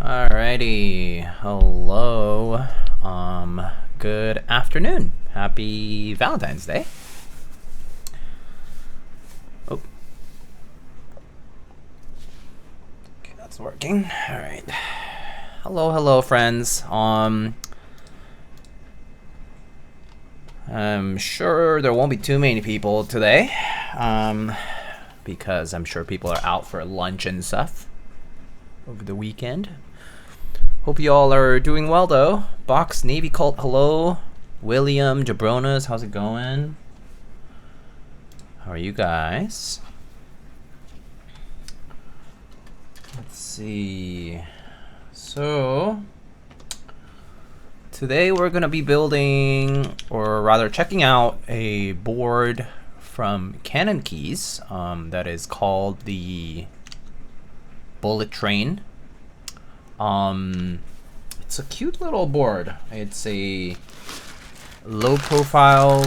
Alrighty, hello, good afternoon, happy Valentine's Day. Oh, okay, that's working. All right, hello, friends. I'm sure there won't be too many people today, because I'm sure people are out for lunch and stuff over the weekend. Hope you all are doing well though. Box Navy Cult, hello. William Jabronas, how's it going? How are you guys? Let's see. So today we're gonna be building, or rather checking out, a board from CannonKeys that is called the Bullet Train. It's a cute little board. It's a low profile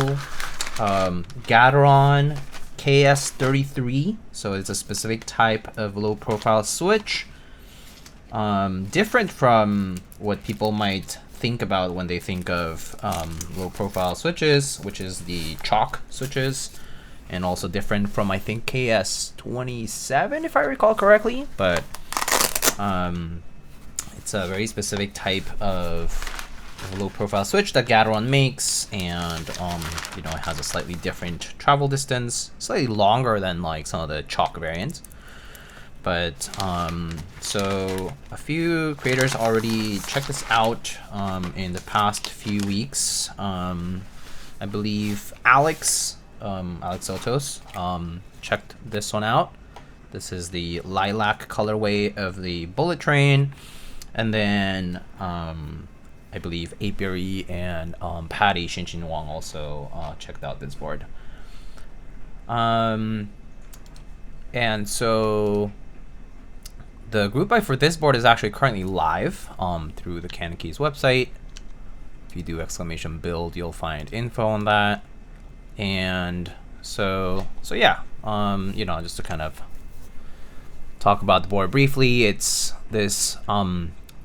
Gateron KS-33, so it's a specific type of low profile switch, different from what people might think about when they think of low profile switches, which is the chalk switches, and also different from, I think, KS-27 if I recall correctly, but it's a very specific type of low profile switch that Gateron makes, and you know, it has a slightly different travel distance, slightly longer than like some of the chalk variants. But so a few creators already checked this out in the past few weeks. I believe Alex Sotos checked this one out. This is the lilac colorway of the Bullet Train. And then I believe Apiary and Patty Shinchin Wang also checked out this board. And so the group buy for this board is actually currently live through the CannonKeys website. If you do !build, you'll find info on that. And so yeah, you know, just to kind of talk about the board briefly, it's this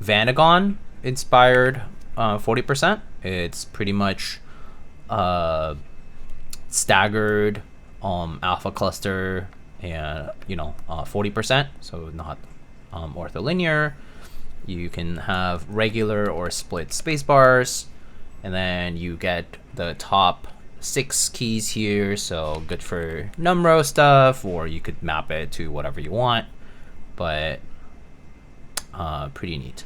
Vanagon inspired 40%. It's pretty much staggered alpha cluster, and you know, 40%, so not ortholinear. You can have regular or split space bars, and then you get the top 6 keys here, so good for numero stuff, or you could map it to whatever you want, but pretty neat.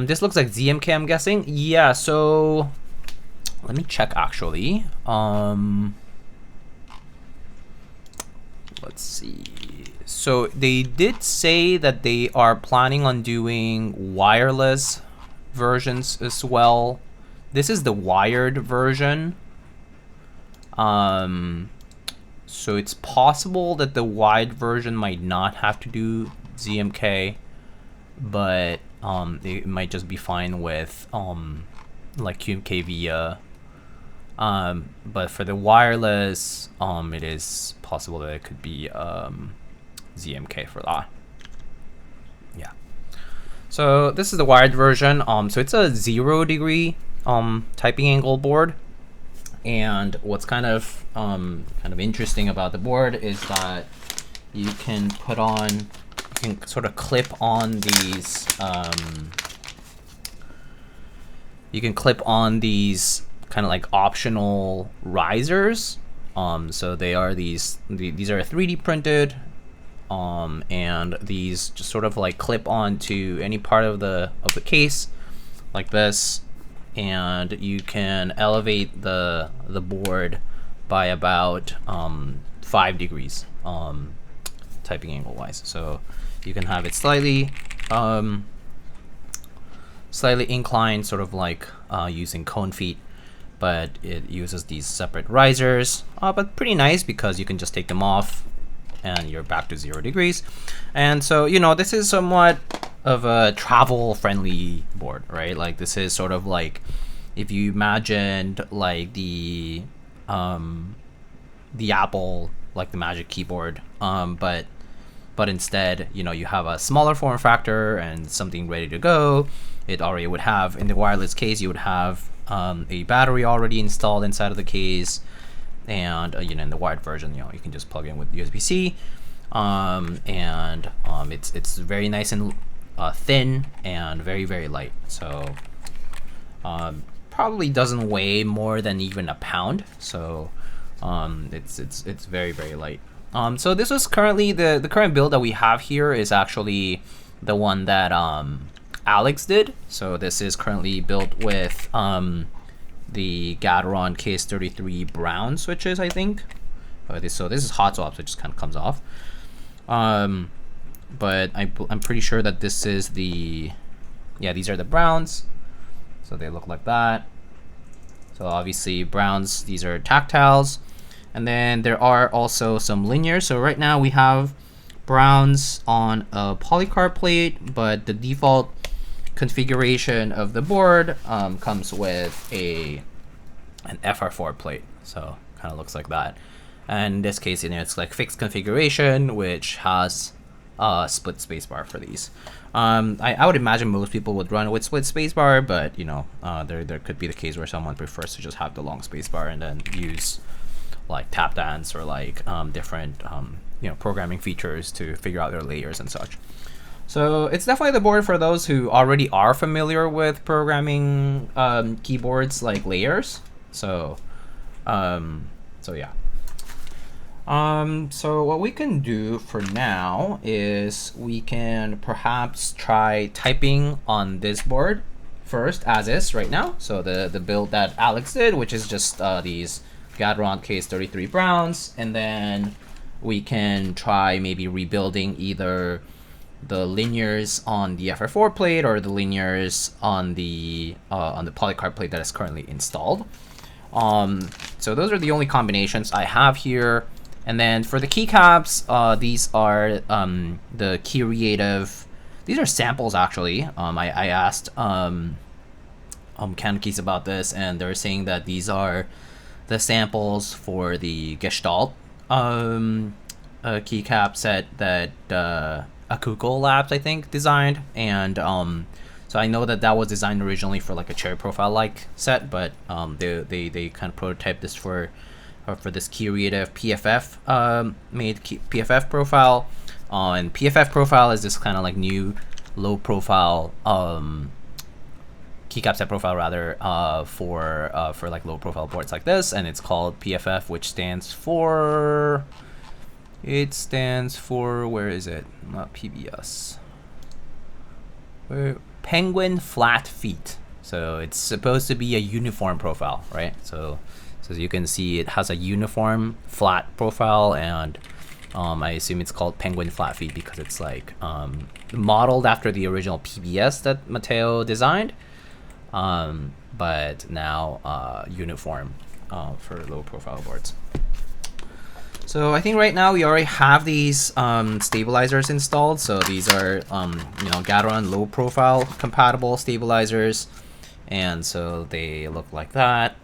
This looks like ZMK, I'm guessing. Yeah, so let me check actually. Let's see. So they did say that they are planning on doing wireless versions as well. This is the wired version. So it's possible that the wired version might not have to do ZMK, but it might just be fine with like QMK via. But for the wireless, it is possible that it could be ZMK for that. Yeah. So this is the wired version. So it's a 0 degree typing angle board. And what's kind of interesting about the board is that you can put on, you can sort of clip on these, you can clip on these kind of like optional risers. So they are these are 3D printed, and these just sort of like clip on to any part of the case like this. And you can elevate the board by about 5 degrees typing angle wise. So you can have it slightly inclined, sort of like using cone feet, but it uses these separate risers, but pretty nice because you can just take them off and you're back to 0 degrees. And so, you know, this is somewhat of a travel friendly board, right? Like this is sort of like if you imagined like the Apple, like the Magic Keyboard, but but instead, you know, you have a smaller form factor and something ready to go. It already would have, in the wireless case, you would have a battery already installed inside of the case, and you know, in the wired version, you know, you can just plug in with USB-C, it's very nice and thin and very light. So probably doesn't weigh more than even a pound. So it's very light. So this is currently the current build that we have here is actually the one that Alex did. So this is currently built with the Gateron KS-33 brown switches, I think. So this is hot swap, so it just kind of comes off. But I'm pretty sure that this is the, yeah, these are the browns. So they look like that. So obviously browns, these are tactiles. And then there are also some linear. So right now we have browns on a polycarb plate, but the default configuration of the board comes with an FR4 plate. So kind of looks like that. And in this case, you know, it's like fixed configuration, which has a split spacebar for these. I would imagine most people would run with split spacebar, but you know, there could be the case where someone prefers to just have the long spacebar and then use like tap dance or like different you know, programming features to figure out their layers and such. So it's definitely the board for those who already are familiar with programming keyboards like layers. So yeah. So what we can do for now is we can perhaps try typing on this board first as is right now. So the build that Alex did, which is just these Gateron KS-33 browns, and then we can try maybe rebuilding either the linears on the FR4 plate or the linears on the polycarb plate that is currently installed. So those are the only combinations I have here. And then for the keycaps, these are the Creative. These are samples actually. I asked CannonKeys about this, and they're saying that these are the samples for the Gestalt keycap set that Akuko Labs, I think, designed. And so I know that was designed originally for like a cherry profile like set, but they kind of prototyped this for this Creative PFF made PFF profile. And PFF profile is this kind of like new low profile keycap set profile rather for like low profile boards like this, and it's called PFF, which stands for, where is it? Not PBS. Penguin Flat Feet. So it's supposed to be a uniform profile, right? So as you can see, it has a uniform flat profile, and I assume it's called Penguin Flat Feet because it's like modeled after the original PBS that Mateo designed, but now uniform for low profile boards. So I think right now we already have these stabilizers installed. So these are you know, Gateron low profile compatible stabilizers, and so they look like that.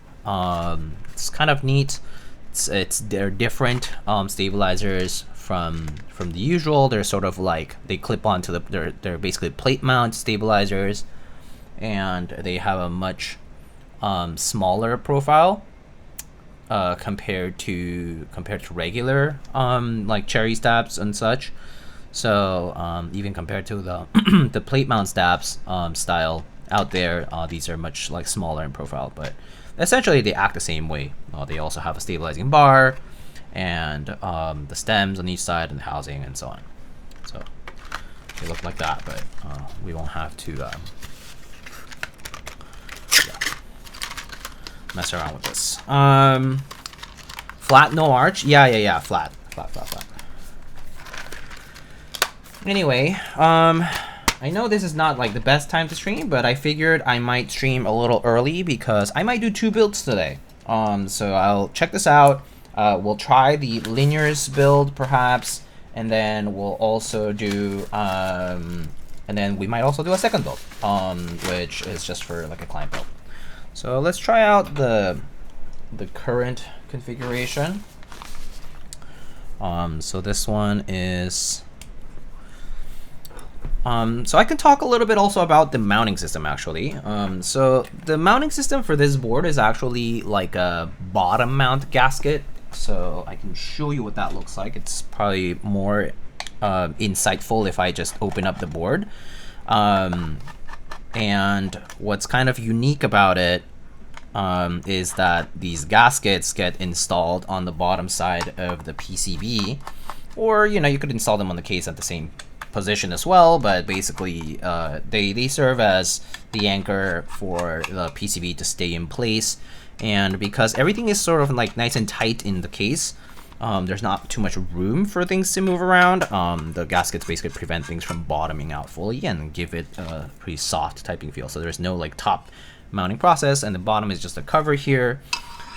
It's kind of neat. They're different stabilizers from the usual. They're sort of like, they clip onto they're basically plate mount stabilizers, and they have a much smaller profile compared to regular like cherry stabs and such. So even compared to the the plate mount stabs style out there, these are much like smaller in profile, but essentially they act the same way. They also have a stabilizing bar and the stems on each side and the housing and so on. So they look like that, but we won't have to mess around with this. Flat, no arch. Yeah, flat. Anyway, I know this is not like the best time to stream, but I figured I might stream a little early because I might do 2 builds today. So I'll check this out. We'll try the linears build perhaps, and then we'll also do and then we might also do a second build, which is just for like a client build. So let's try out the current configuration. So this one is So I can talk a little bit also about the mounting system actually. So the mounting system for this board is actually like a bottom mount gasket. So I can show you what that looks like. It's probably more insightful if I just open up the board. And what's kind of unique about it is that these gaskets get installed on the bottom side of the PCB, or you could install them on the case at the same position as well, but basically they serve as the anchor for the PCB to stay in place. And because everything is sort of like nice and tight in the case, there's not too much room for things to move around. The gaskets basically prevent things from bottoming out fully and give it a pretty soft typing feel. So there's no like top mounting process, and the bottom is just a cover here.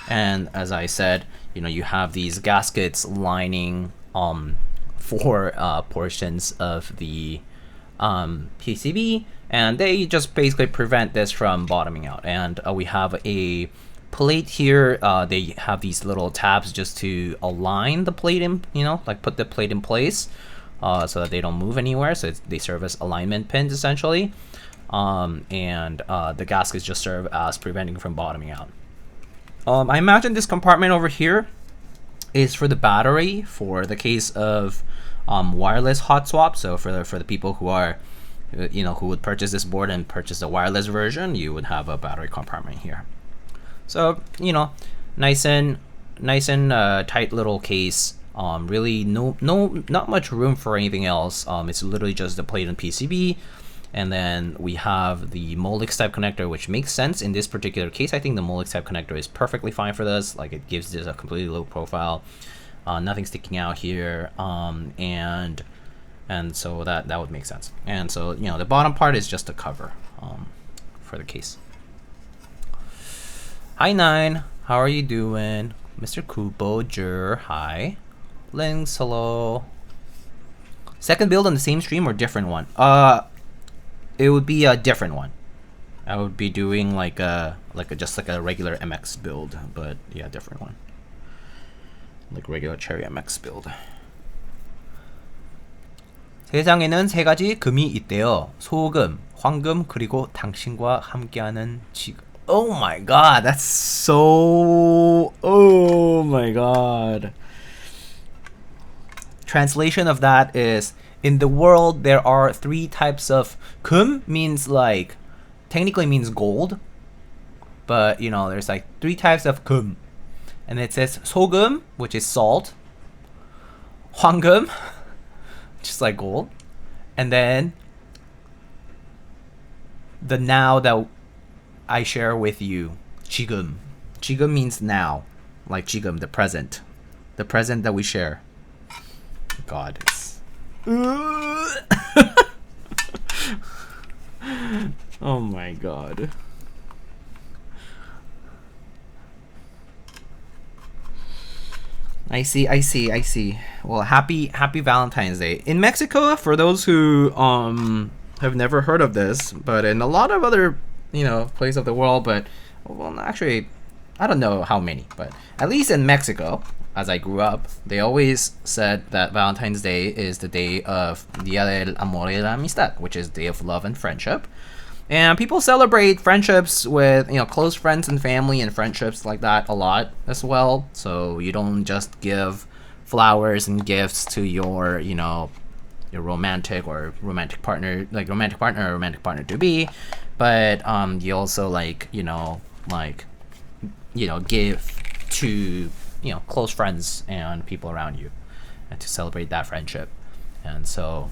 And as I said, you have these gaskets lining four portions of the PCB, and they just basically prevent this from bottoming out. And we have a plate here. They have these little tabs just to align the plate in, like put the plate in place so that they don't move anywhere. So they serve as alignment pins essentially. And the gaskets just serve as preventing from bottoming out. I imagine this compartment over here is for the battery for the case of wireless hot swap. So for the people who are who would purchase this board and purchase the wireless version, you would have a battery compartment here. So nice and tight little case. Really not much room for anything else. It's literally just the plate and PCB. And then we have the Molex type connector, which makes sense in this particular case. I think the Molex type connector is perfectly fine for this. Like, it gives this a completely low profile, nothing sticking out here, and so that would make sense. And so the bottom part is just a cover for the case. Hi Nine, how are you doing? Mr. Kubojer, hi. Links, hello. Second build on the same stream or different one? It would be a different one. I would be doing like just like a regular MX build, but yeah, different one. Like regular Cherry MX build. 세상에는 세 가지 금이 있대요. 소금, 황금, 그리고 당신과 함께하는 지금. Oh my god, that's so... Oh my god. Translation of that is, in the world there are 3 types of 금, means like, technically means gold, but there's like 3 types of 금. And it says 소금, which is salt, 황금, just like gold, and then the now that I share with you, 지금. 지금 means now, like 지금, the present that we share. God, it's oh my god. I see. Well, happy Valentine's Day. In Mexico, for those who have never heard of this, but in a lot of other places of the world, but well, actually I don't know how many, but at least in Mexico, as I grew up, they always said that Valentine's Day is the day of Día del Amor y la Amistad, which is Day of Love and Friendship. And people celebrate friendships with close friends and family and friendships like that a lot as well. So you don't just give flowers and gifts to your your romantic partner or romantic partner to be, but you also give to close friends and people around you, and to celebrate that friendship. And so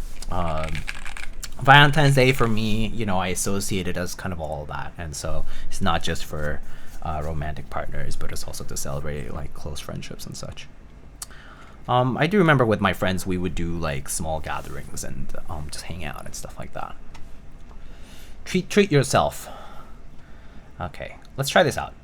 Valentine's Day for me, I associate it as kind of all of that. And so it's not just for romantic partners, but it's also to celebrate like close friendships and such. I do remember with my friends, we would do like small gatherings and just hang out and stuff like that. Treat yourself. Okay, let's try this out.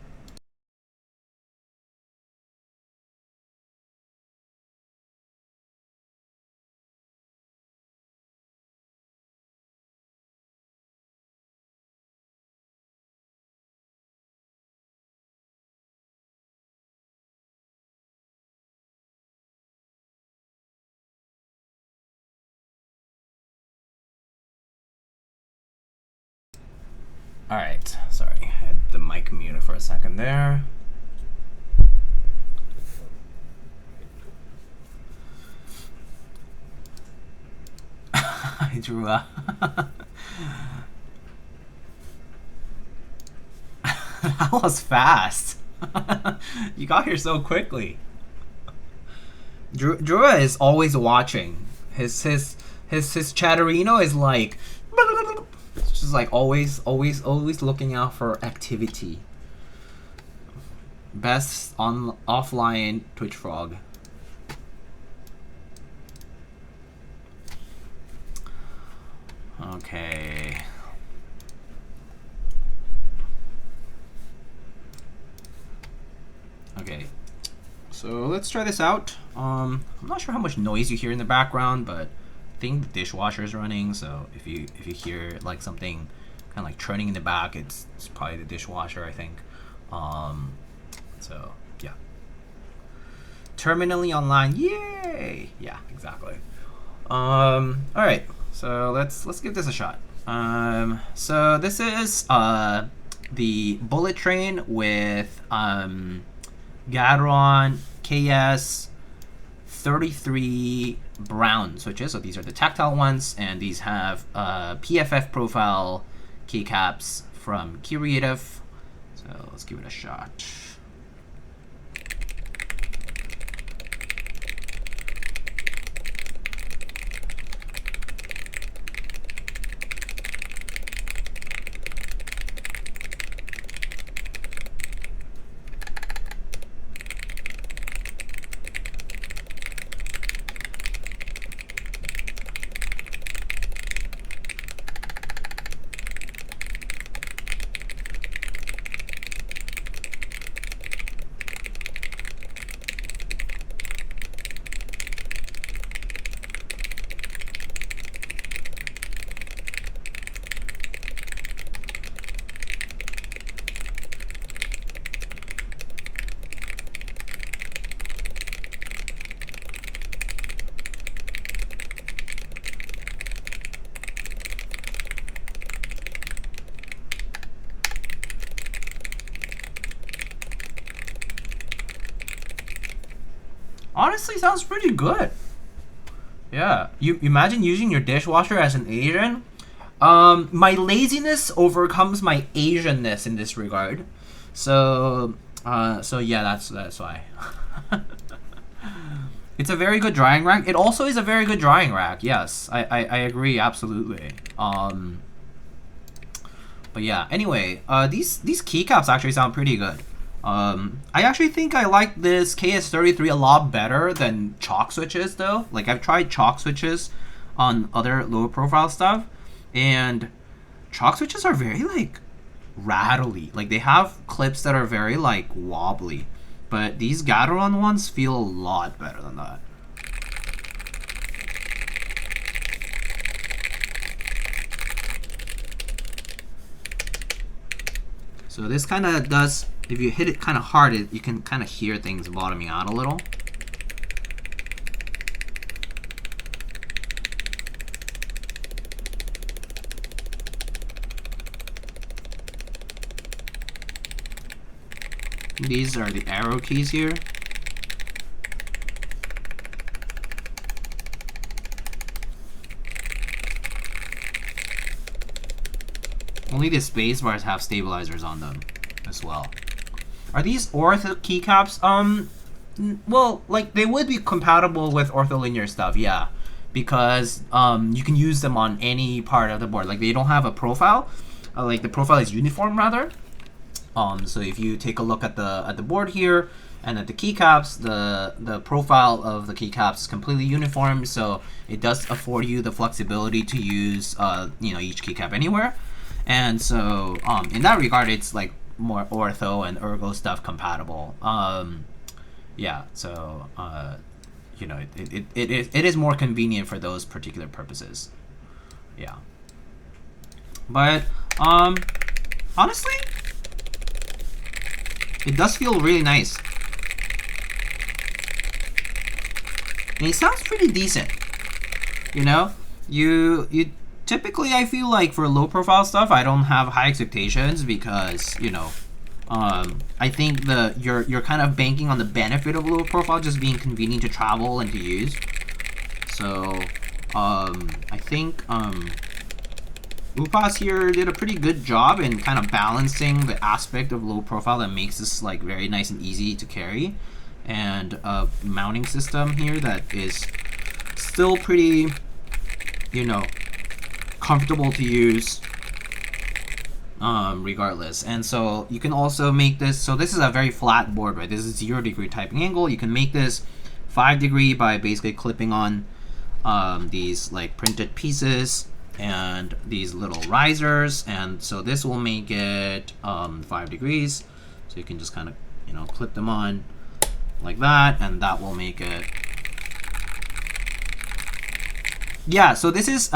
All right, sorry, I had the mic muted for a second there. I drew a that was fast. You got here so quickly. Drew is always watching. His chatterino is like, it's just like always looking out for activity. Best on offline Twitch frog. Okay. Okay. So let's try this out. I'm not sure how much noise you hear in the background, but I think the dishwasher is running. So if you hear like something kind of like churning in the back, it's probably the dishwasher, I think. So yeah. Terminally online, yay! Yeah, exactly. All right. So let's give this a shot. So this is the bullet train with Gateron KS-33 brown switches. So these are the tactile ones, and these have PFF profile keycaps from Creative. So let's give it a shot. Honestly, sounds pretty good. Yeah, you imagine using your dishwasher as an Asian. My laziness overcomes my Asianness in this regard. So yeah, that's why. It's a very good drying rack. It also is a very good drying rack. Yes, I agree absolutely. But yeah, anyway, these keycaps actually sound pretty good. I actually think I like this KS-33 a lot better than chalk switches though. Like I've tried chalk switches on other lower profile stuff, and chalk switches are very like rattly. Like they have clips that are very like wobbly, but these Gateron ones feel a lot better than that. So this kind of does, if you hit it kind of hard, you can kind of hear things bottoming out a little. These are the arrow keys here. Only the space bars have stabilizers on them as well. Are these ortho keycaps? Well, like they would be compatible with ortholinear stuff, yeah, because you can use them on any part of the board. Like they don't have a profile, like the profile is uniform rather. So if you take a look at the board here and at the keycaps, the profile of the keycaps is completely uniform, so it does afford you the flexibility to use each keycap anywhere. And so in that regard, it's like more ortho and ergo stuff compatible. Yeah, so it is more convenient for those particular purposes. Yeah, but honestly, it does feel really nice, and it sounds pretty decent. You typically I feel like for low profile stuff, I don't have high expectations because, you know, I think you're kind of banking on the benefit of low profile just being convenient to travel and to use. So I think Upas here did a pretty good job in kind of balancing the aspect of low profile that makes this like very nice and easy to carry, and a mounting system here that is still pretty, you know, comfortable to use regardless. And so you can also make this, so this is a very flat board, right? This is 0 degree typing angle. You can make this 5 degree by basically clipping on these like printed pieces and these little risers, and so this will make it 5 degrees. So you can just kind of, you know, clip them on like that, and that will make it. Yeah, so this is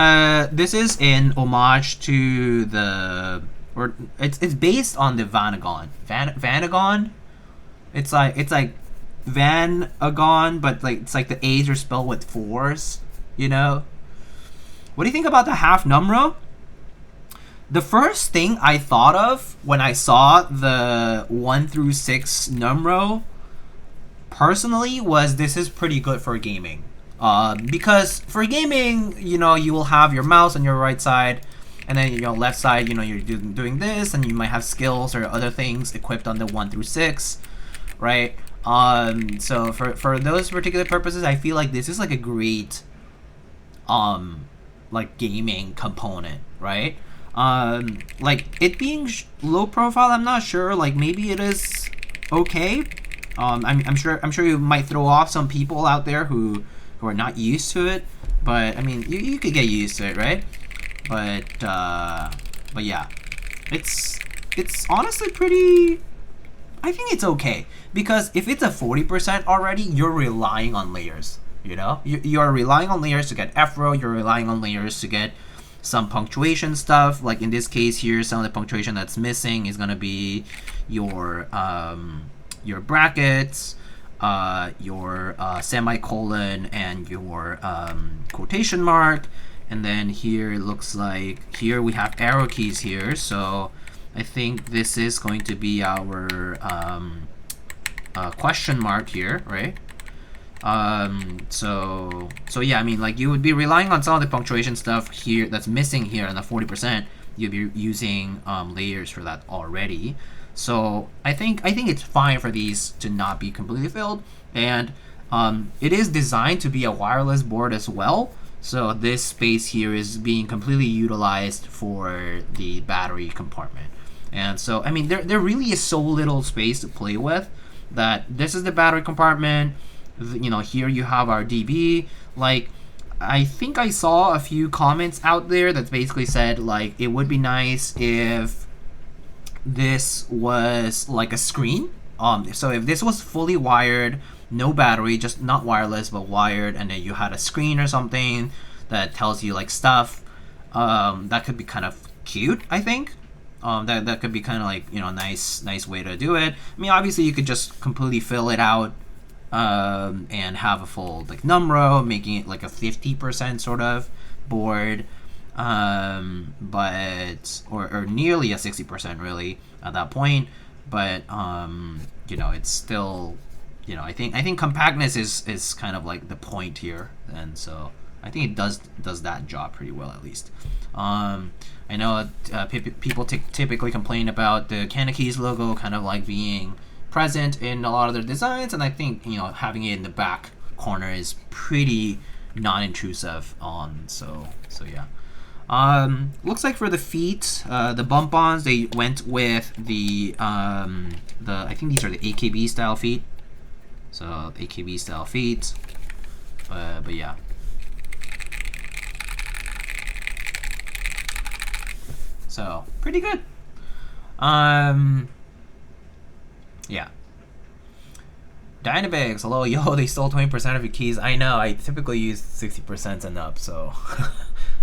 in homage to the, or it's based on the Vanagon. Vanagon. It's like Vanagon, but like it's like the A's are spelled with 4s, you know? What do you think about the half numero? The first thing I thought of when I saw the 1 through 6 numero, personally, was this is pretty good for gaming. Because for gaming, you know, you will have your mouse on your right side, and then, you know, left side, you know, you're doing this, and you might have skills or other things equipped on the 1 through 6, right? So for those particular purposes, I feel like this is like a great like gaming component, right? Like it being low profile, I'm not sure. Like maybe it is okay. I'm sure you might throw off some people out there who are not used to it, but I mean you could get used to it, right? But yeah, it's honestly pretty. I think it's okay, because if it's a 40% already, you're relying on layers. You know, you are relying on layers to get F-row. You're relying on layers to get some punctuation stuff. Like in this case here, some of the punctuation that's missing is gonna be your brackets, your semicolon, and your quotation mark. And then here it looks like here we have arrow keys here. So I think this is going to be our question mark here, right? So yeah, I mean, like you would be relying on some of the punctuation stuff here that's missing here in the 40%. You'd be using layers for that already. So I think it's fine for these to not be completely filled, and it is designed to be a wireless board as well. So this space here is being completely utilized for the battery compartment. And so I mean, there really is so little space to play with that this is the battery compartment. You know, here you have our DB. Like, I think I saw a few comments out there that basically said like it would be nice if this was like a screen. So if this was fully wired, no battery, just not wireless but wired, and then you had a screen or something that tells you like stuff, that could be kind of cute, I think. That could be kind of like, you know, nice way to do it. I mean, obviously you could just completely fill it out and have a full like numero, making it like a 50% sort of board, but or nearly a 60% really at that point. But you know, it's still, you know, I think compactness is kind of like the point here, and so I think it does that job pretty well, at least. I know people typically complain about the CannonKeys logo kind of like being present in a lot of their designs, and I think, you know, having it in the back corner is pretty non-intrusive. So yeah. Looks like for the feet, the bump-ons, they went with the I think these are the AKB style feet. So AKB style feet, but yeah. So pretty good. Yeah. Dynabags, hello, yo, they stole 20% of your keys. I know, I typically use 60% and up, so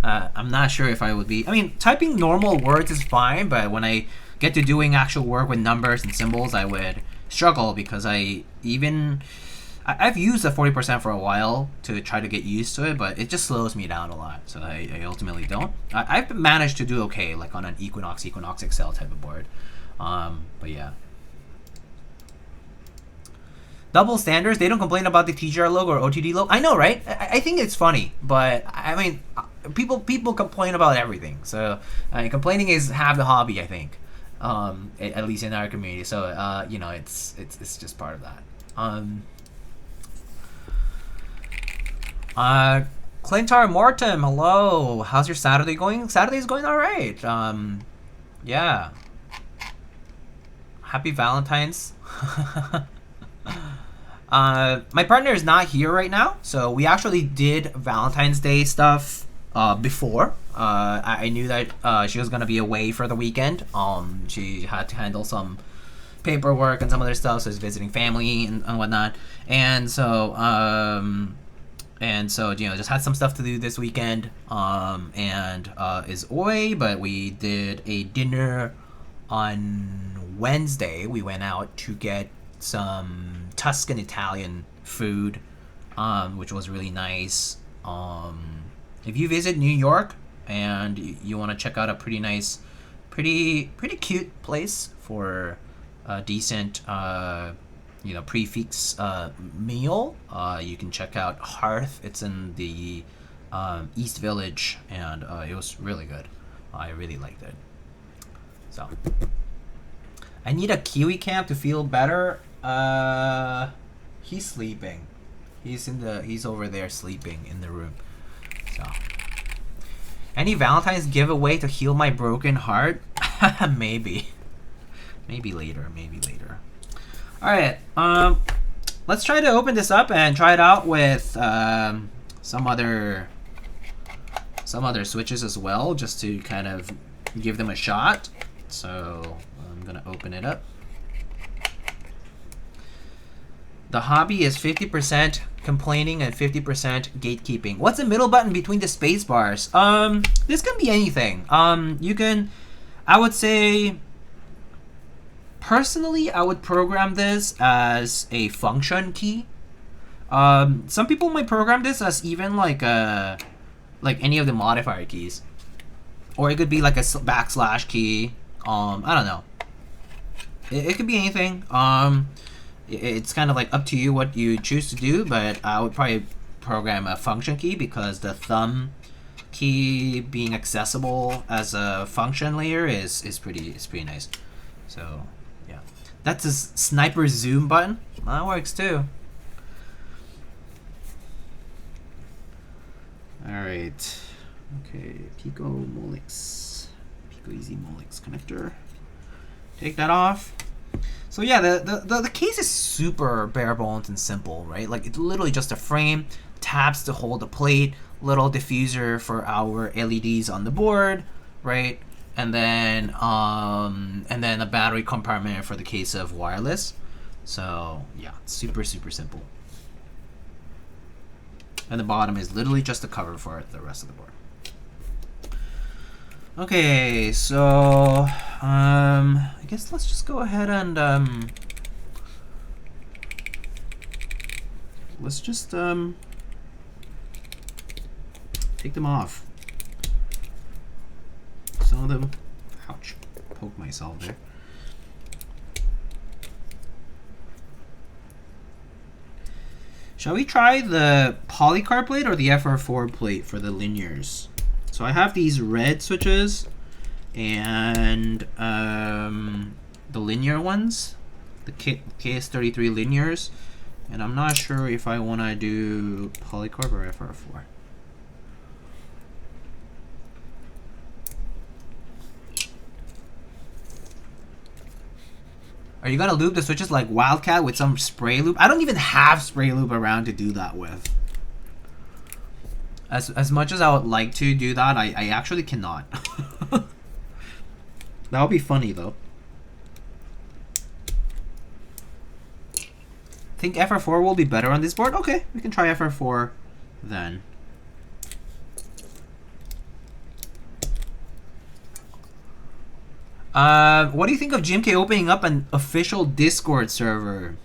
I'm not sure if I would be. I mean, typing normal words is fine, but when I get to doing actual work with numbers and symbols, I would struggle, because I even I've used the 40% for a while to try to get used to it, but it just slows me down a lot, so I ultimately don't. I've managed to do okay, like on an Equinox XL type of board. But yeah. Double standards, they don't complain about the TGR logo or OTD logo. I know, right? I think it's funny, but I mean, people complain about everything. So complaining is half the hobby, I think, at least in our community. So you know, it's just part of that. Clintar Mortem, hello. How's your Saturday going? Saturday's going all right. Yeah. Happy Valentine's. My partner is not here right now, so we actually did Valentine's Day stuff before. I knew that she was gonna be away for the weekend. She had to handle some paperwork and some other stuff, so she's visiting family and whatnot. And so you know, just had some stuff to do this weekend. And is away, but we did a dinner on Wednesday. We went out to get some Tuscan Italian food, which was really nice. If you visit New York and you want to check out a pretty nice, pretty cute place for a decent, you know, prefix meal, you can check out Hearth. It's in the East Village, and it was really good. I really liked it. So I need a Kiwi camp to feel better. He's sleeping. He's over there sleeping in the room. So, any Valentine's giveaway to heal my broken heart? Maybe later. All right. Let's try to open this up and try it out with some other switches as well, just to kind of give them a shot. So I'm gonna open it up. The hobby is 50% complaining and 50% gatekeeping. What's the middle button between the space bars? This can be anything. You can, I would say, personally, I would program this as a function key. Some people might program this as even like any of the modifier keys, or it could be like a backslash key. I don't know. It could be anything. It's kind of like up to you what you choose to do, but I would probably program a function key, because the thumb key being accessible as a function layer is pretty nice. So yeah, that's a sniper zoom button. That works too. All right. Okay, Pico Easy Molix connector. Take that off. So yeah, the case is super bare bones and simple, right? Like, it's literally just a frame, tabs to hold the plate, little diffuser for our LEDs on the board, right? And then a battery compartment for the case of wireless. So yeah, super simple. And the bottom is literally just a cover for the rest of the board. Okay, so I guess let's just go ahead and let's just take them off. Some of them, ouch, poke myself there. Shall we try the polycarb plate or the FR4 plate for the linears? So I have these red switches and the linear ones, the KS-33 linears, and I'm not sure if I want to do polycarb or FR4. Are you gonna lube the switches like Wildcat with some spray lube? I don't even have spray lube around to do that with. As much as I would like to do that, I actually cannot. That would be funny though. Think FR4 will be better on this board? Okay, we can try FR4 then. What do you think of GMK opening up an official Discord server?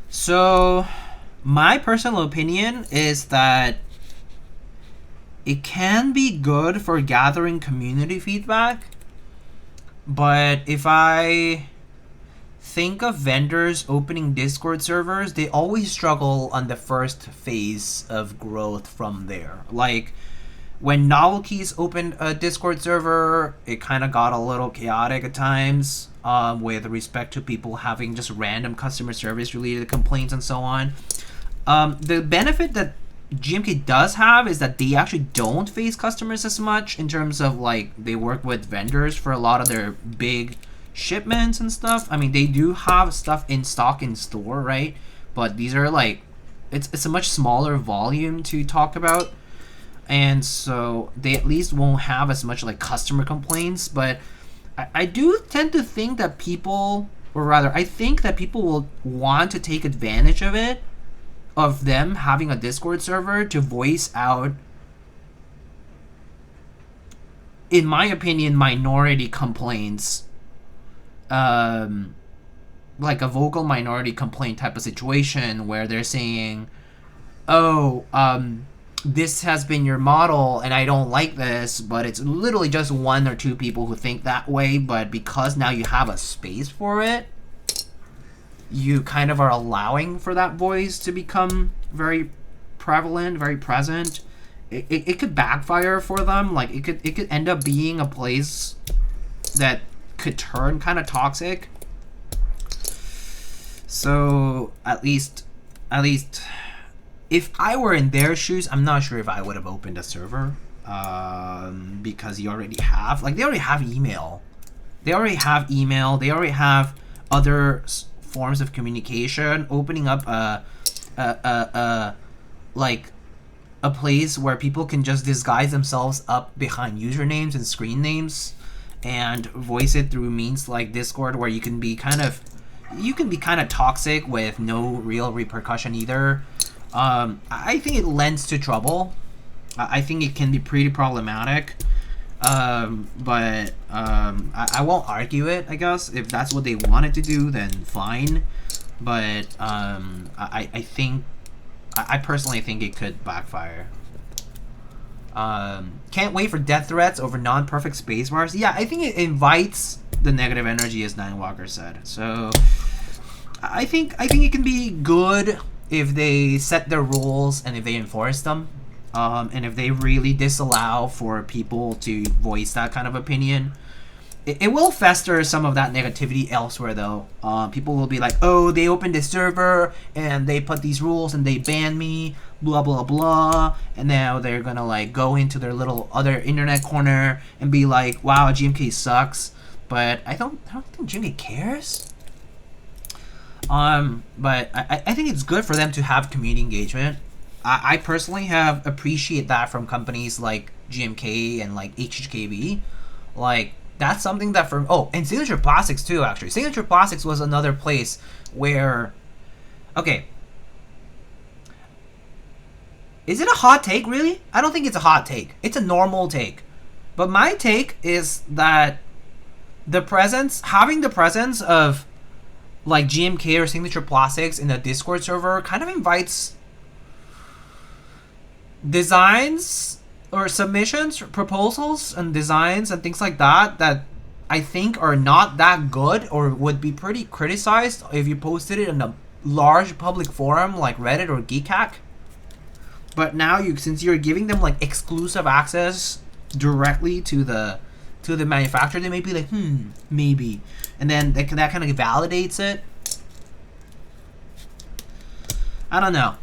So my personal opinion is that it can be good for gathering community feedback, but if I think of vendors opening Discord servers, they always struggle on the first phase of growth from there. Like, when NovelKeys opened a Discord server, it kind of got a little chaotic at times, with respect to people having just random customer service related complaints and so on. The benefit that GMK does have is that they actually don't face customers as much in terms of, like, they work with vendors for a lot of their big shipments and stuff. I mean, they do have stuff in stock in store, right? But these are like, it's a much smaller volume to talk about, and so they at least won't have as much like customer complaints. But I do tend to think that people, or rather, I think that people will want to take advantage of it, of them having a Discord server to voice out, in my opinion, minority complaints, like a vocal minority complaint type of situation where they're saying, oh, this has been your model and I don't like this, but it's literally just one or two people who think that way, but because now you have a space for it, you kind of are allowing for that voice to become very prevalent, very present. It could backfire for them. Like, it could end up being a place that could turn kind of toxic. So at least if I were in their shoes, I'm not sure if I would have opened a server, because you already have, like, they already have email. They already have other forms of communication. Opening up like a place where people can just disguise themselves up behind usernames and screen names and voice it through means like Discord, where you can be kind of toxic with no real repercussion either. I think it lends to trouble. I think it can be pretty problematic. But I won't argue it, I guess. If that's what they wanted to do, then fine. But I personally think it could backfire. Can't wait for death threats over non-perfect spacebars. Yeah, I think it invites the negative energy, as Ninewalker said. So I think it can be good if they set their rules and if they enforce them. And if they really disallow for people to voice that kind of opinion. It will fester some of that negativity elsewhere, though. People will be like, oh, they opened this server and they put these rules and they banned me, blah blah blah, and now they're gonna like go into their little other internet corner and be like, wow, GMK sucks. But I don't think GMK cares. But I think it's good for them to have community engagement. I personally have appreciate that from companies like GMK and like HHKB. Like, that's something that from, oh, and Signature Plastics too, actually. Signature Plastics was another place where, okay, is it a hot take, really? I don't think it's a hot take. It's a normal take. But my take is that having the presence of like GMK or Signature Plastics in a Discord server kind of invites designs or submissions, proposals and designs and things like that I think are not that good or would be pretty criticized if you posted it in a large public forum like Reddit or Keycaps. But now since you're giving them like exclusive access directly to the manufacturer, they may be like, maybe, and then that kind of validates it. I don't know.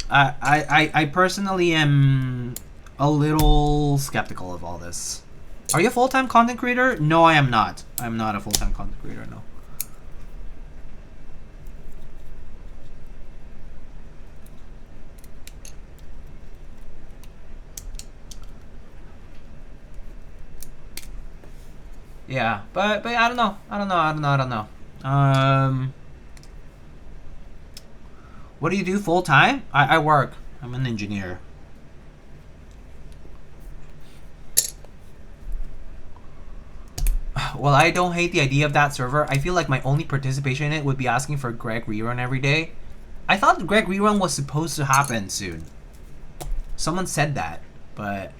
I personally am a little skeptical of all this. Are you a full-time content creator? No, I am not. I'm not a full-time content creator, no. Yeah, but I don't know. What do you do full time? I work. I'm an engineer. Well, I don't hate the idea of that server. I feel like my only participation in it would be asking for Greg rerun every day. I thought the Greg rerun was supposed to happen soon. Someone said that, but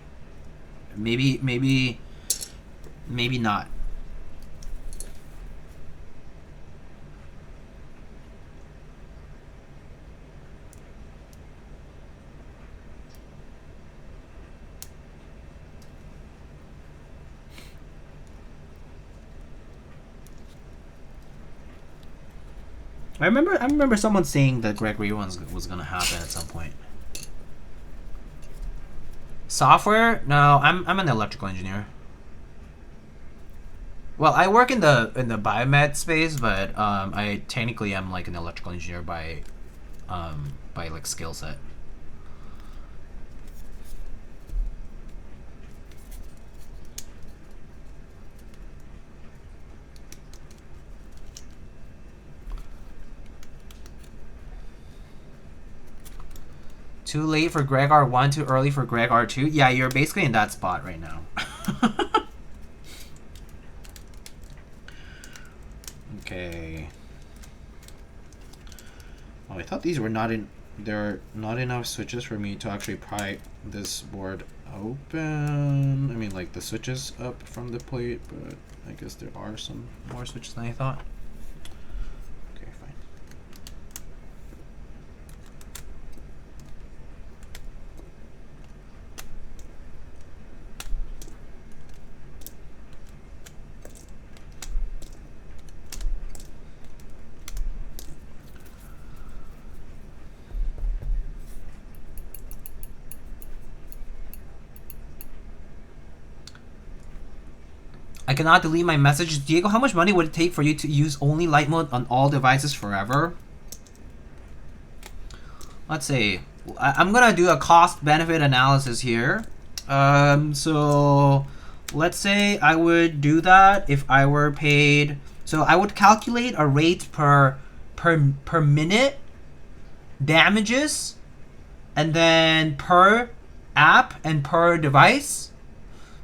maybe not. I remember someone saying that Greg rerun was gonna happen at some point. Software? No, I'm an electrical engineer. Well, I work in the biomed space, but I technically am like an electrical engineer by like skill set. Too late for Greg R1, too early for Greg R2. Yeah, you're basically in that spot right now. Okay. Oh, I thought these were not in. There are not enough switches for me to actually pry this board open. I mean, like the switches up from the plate, but I guess there are some more switches than I thought. Okay, fine. I cannot delete my message. Diego, how much money would it take for you to use only light mode on all devices forever? Let's see. I'm gonna do a cost-benefit analysis here. So let's say I would do that if I were paid. So I would calculate a rate per minute damages, and then per app and per device.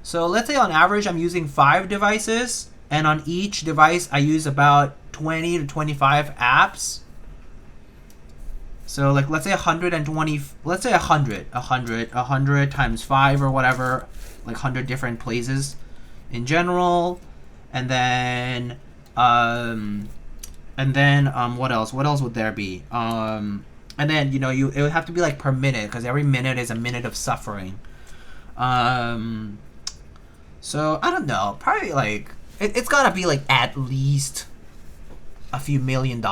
So let's say on average I'm using 5 devices, and on each device I use about 20 to 25 apps. So like let's say 120, let's say 100 times 5 or whatever, like 100 different places in general. And then what else would there be? And then, you know, it would have to be like per minute, because every minute is a minute of suffering. So I don't know, probably like it's gotta be like at least a few $1 million.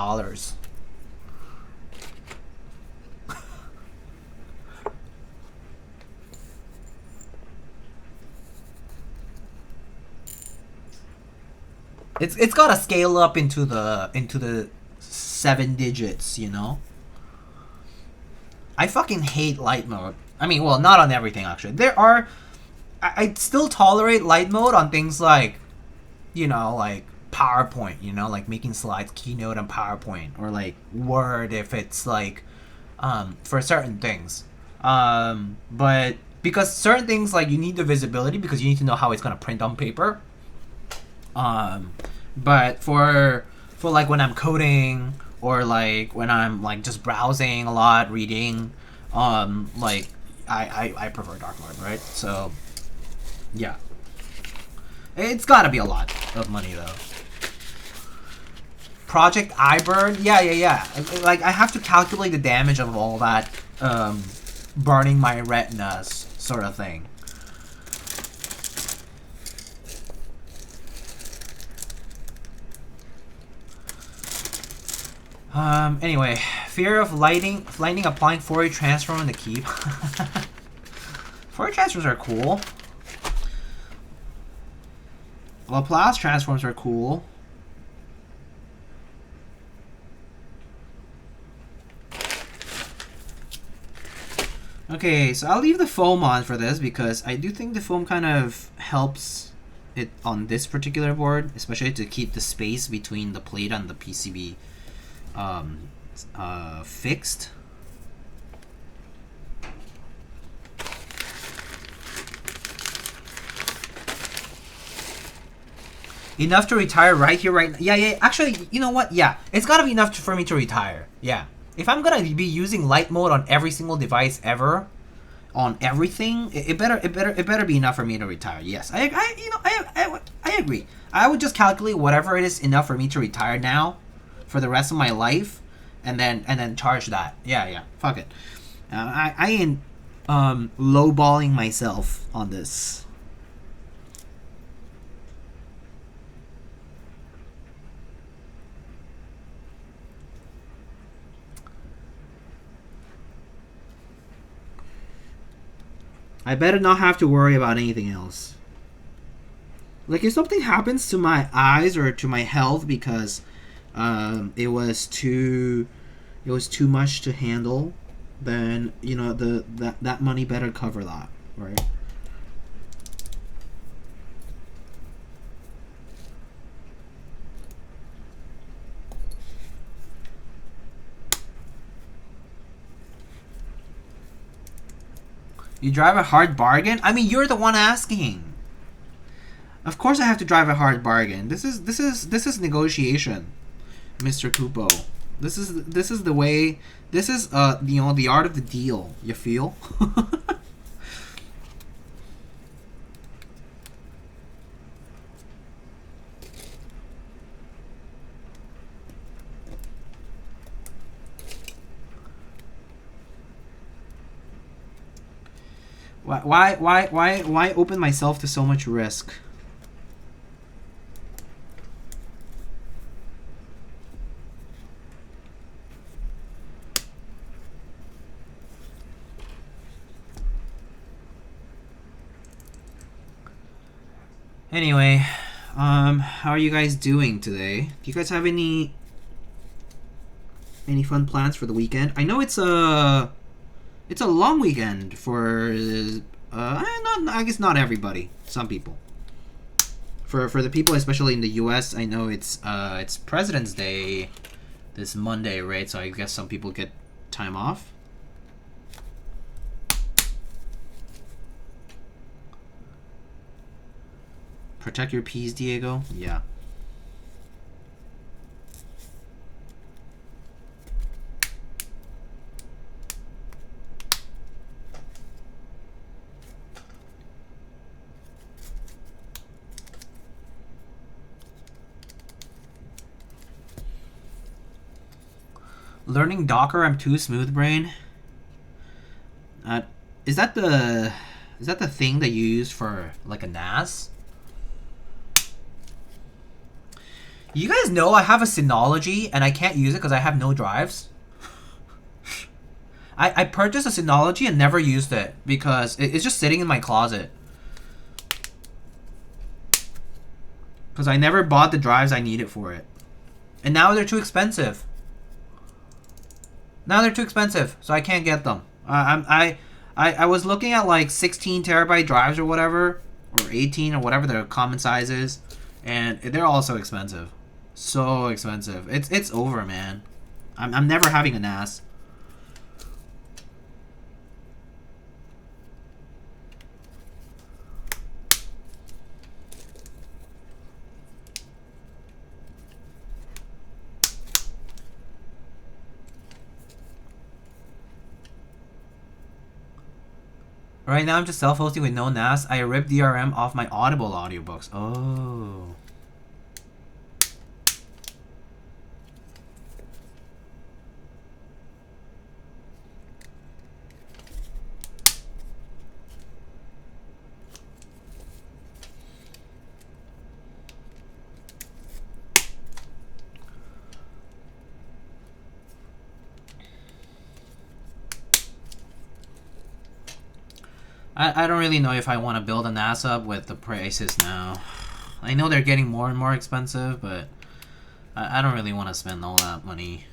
It's gotta scale up into the 7 digits, you know. I fucking hate light mode. I mean, well, not on everything actually. There are. I still tolerate light mode on things like, you know, like PowerPoint, you know, like making slides, Keynote and PowerPoint, or like Word if it's like for certain things. But because certain things, like, you need the visibility because you need to know how it's gonna print on paper. But for like when I'm coding, or like when I'm like just browsing a lot, reading, like I prefer dark mode, right? So yeah, it's gotta be a lot of money though. Project iBurn, yeah. Like I have to calculate the damage of all that burning my retinas sort of thing. Anyway, fear of lightning applying Fourier transform in the key. Fourier transforms are cool. Laplace transforms are cool. Okay, so I'll leave the foam on for this because I do think the foam kind of helps it on this particular board, especially to keep the space between the plate and the PCB fixed. Enough to retire right here, right now. Yeah. Actually, you know what? Yeah, it's gotta be enough for me to retire. Yeah. If I'm gonna be using light mode on every single device ever, on everything, it better be enough for me to retire. Yes, I agree. I would just calculate whatever it is enough for me to retire now, for the rest of my life, and then charge that. Yeah. Fuck it. I ain't lowballing myself on this. I better not have to worry about anything else. Like, if something happens to my eyes or to my health because it was too much to handle, then you know that money better cover that, right? You drive a hard bargain? I mean, you're the one asking. Of course I have to drive a hard bargain. This is negotiation, Mr. Kupo. This is the way. This is the art of the deal. You feel? Why open myself to so much risk? Anyway, how are you guys doing today? Do you guys have any fun plans for the weekend? I know it's a long weekend for I guess not everybody. Some people. For the people, especially in the U.S., I know it's President's Day this Monday, right? So I guess some people get time off. Protect your peas, Diego. Yeah. Learning Docker, I'm too smooth brain. Is that the thing that you use for like a NAS? You guys know I have a Synology and I can't use it because I have no drives. I purchased a Synology and never used it because it's just sitting in my closet. Because I never bought the drives I needed for it. And now they're too expensive. Now they're too expensive, so I can't get them. I was looking at like 16 terabyte drives or whatever, or 18 or whatever their common size is, and they're all so expensive. So expensive. It's over, man. I'm never having a NAS. Right now I'm just self-hosting with no NAS. I ripped DRM off my Audible audiobooks. Oh. I don't really know if I want to build a NAS up with the prices now. I know they're getting more and more expensive, but I don't really want to spend all that money.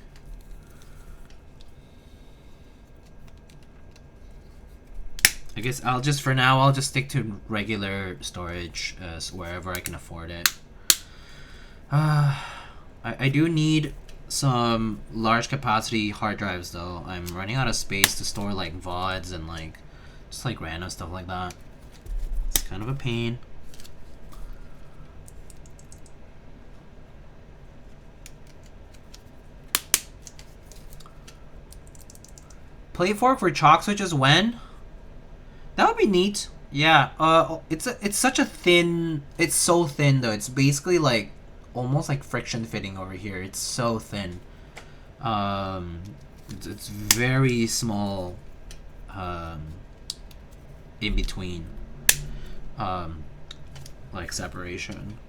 I guess for now, I'll just stick to regular storage wherever I can afford it. I do need some large capacity hard drives though. I'm running out of space to store like VODs and like just like random stuff like that. It's kind of a pain. Plate fork for chalk switches when? That would be neat. Yeah. It's such a thin. It's so thin though. It's basically like almost like friction fitting over here. It's so thin. It's very small. In between. Like separation.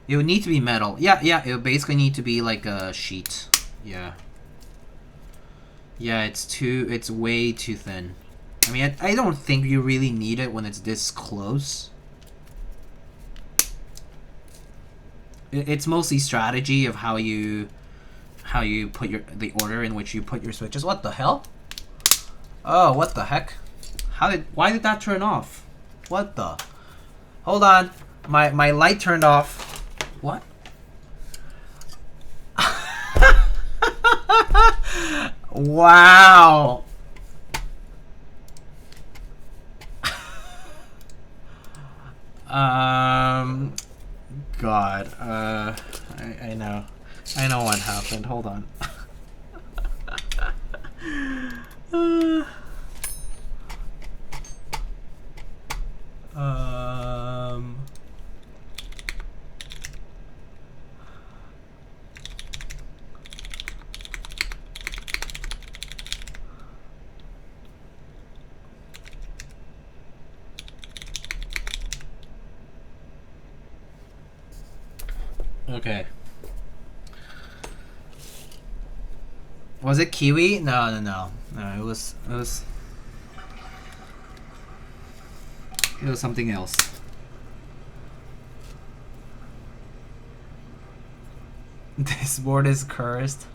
It would need to be metal. Yeah, it would basically need to be like a sheet. Yeah. Yeah, it's way too thin. I mean, I don't think you really need it when it's this close. It's mostly strategy of how you put the order in which you put your switches. What the hell? Oh, what the heck? Why did that turn off? What the? Hold on. My light turned off. What? Wow. God. I know. I know what happened. Hold on. Okay. Was it kiwi? No. It was something else. This board is cursed.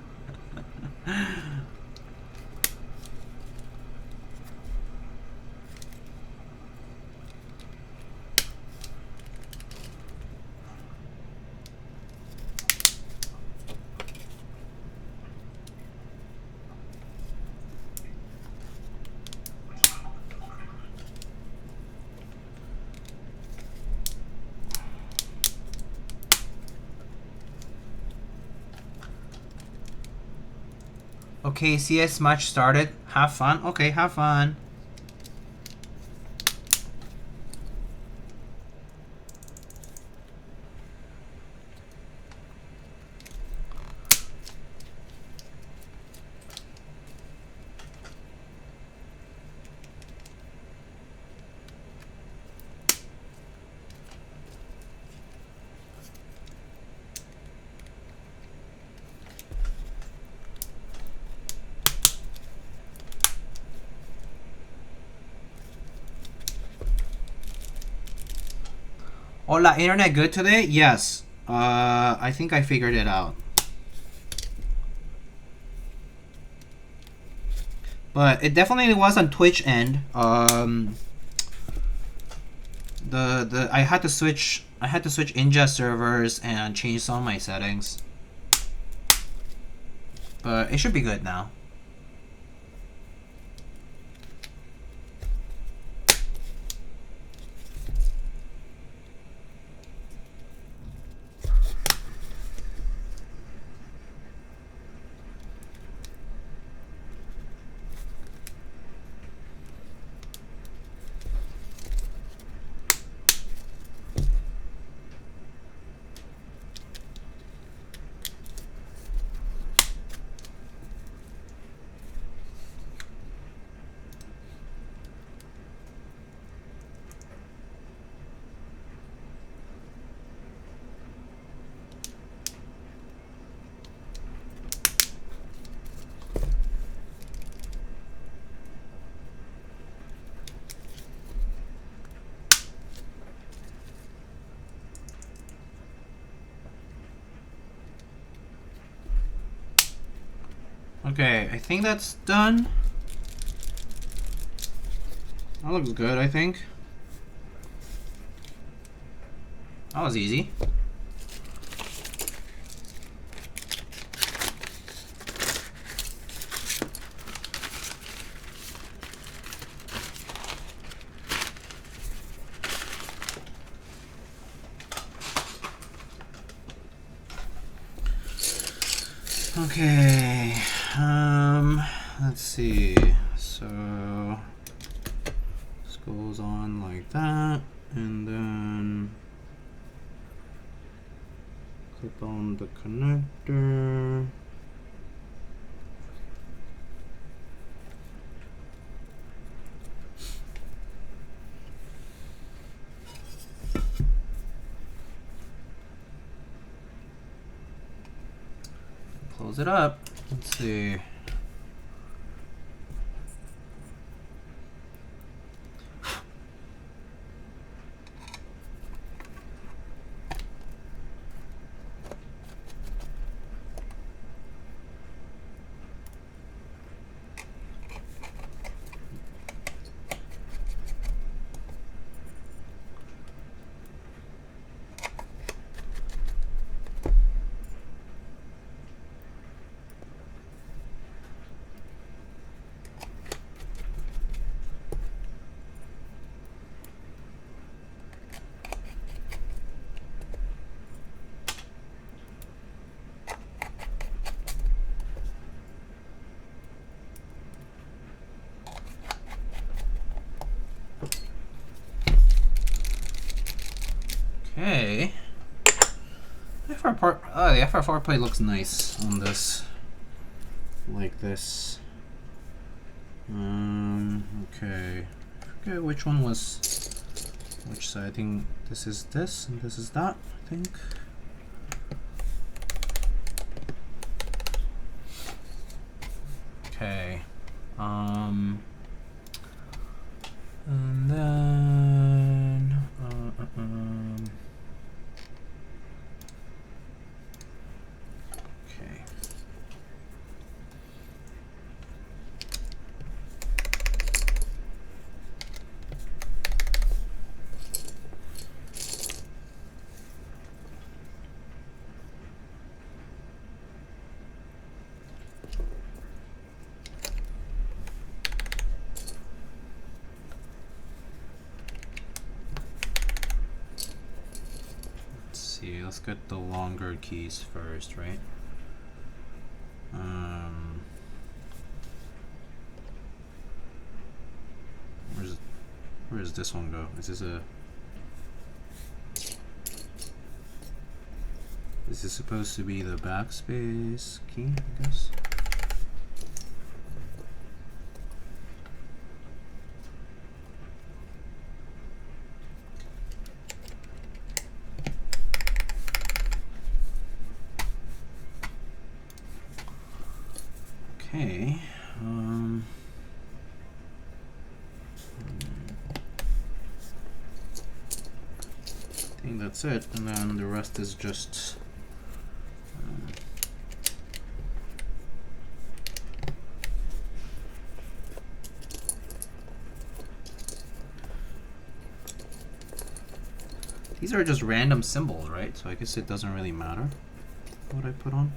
Okay, CS match started. Have fun. Okay, have fun. Hola, internet good today? Yes. I think I figured it out. But it definitely was on Twitch end. I had to switch ingest servers and change some of my settings. But it should be good now. Okay, I think that's done. That looks good, I think. That was easy. Okay, let's see. So this goes on like that, and then clip on the connector. Close it up. Let's see. Okay. The FR4 plate looks nice on this. Like this. Okay. I forget which one was which side. I think this is this and this is that, I think. Okay. And then okay. Let's get the longer keys first, right? Where does this one go? Is this supposed to be the backspace key, I guess? Okay. I think that's it, and then the rest is just these are just random symbols, right? So I guess it doesn't really matter what I put on.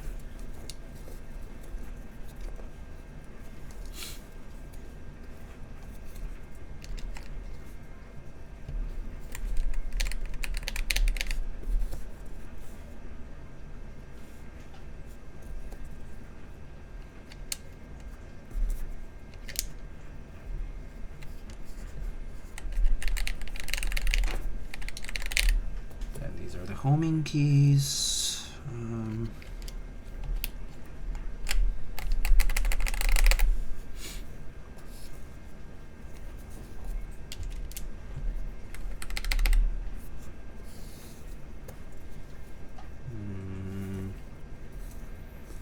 Homing keys.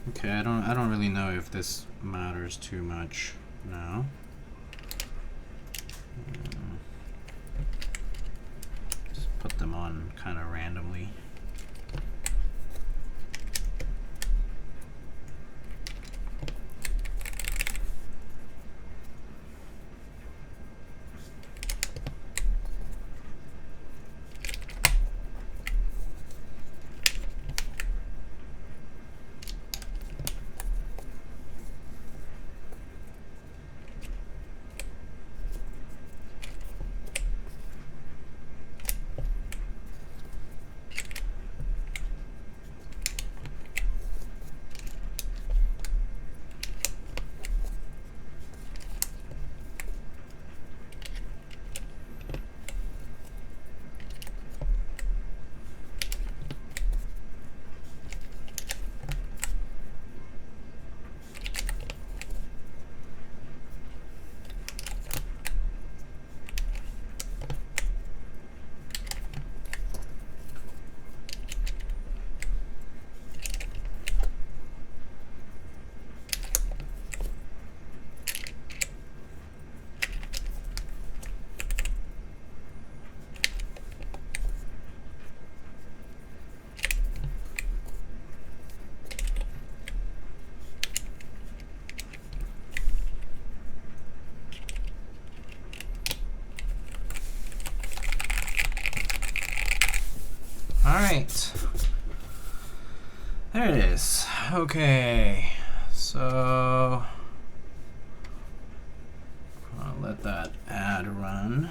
Okay, I don't really know if this matters too much now. Just put them on kind of randomly. right. There it is. Okay. So I'll let that ad run.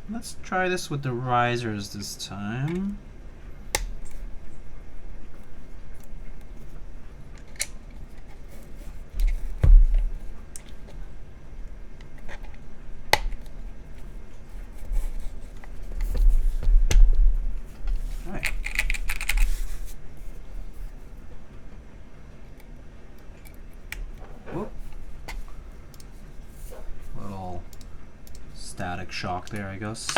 Let's try this with the risers this time. Static shock there, I guess.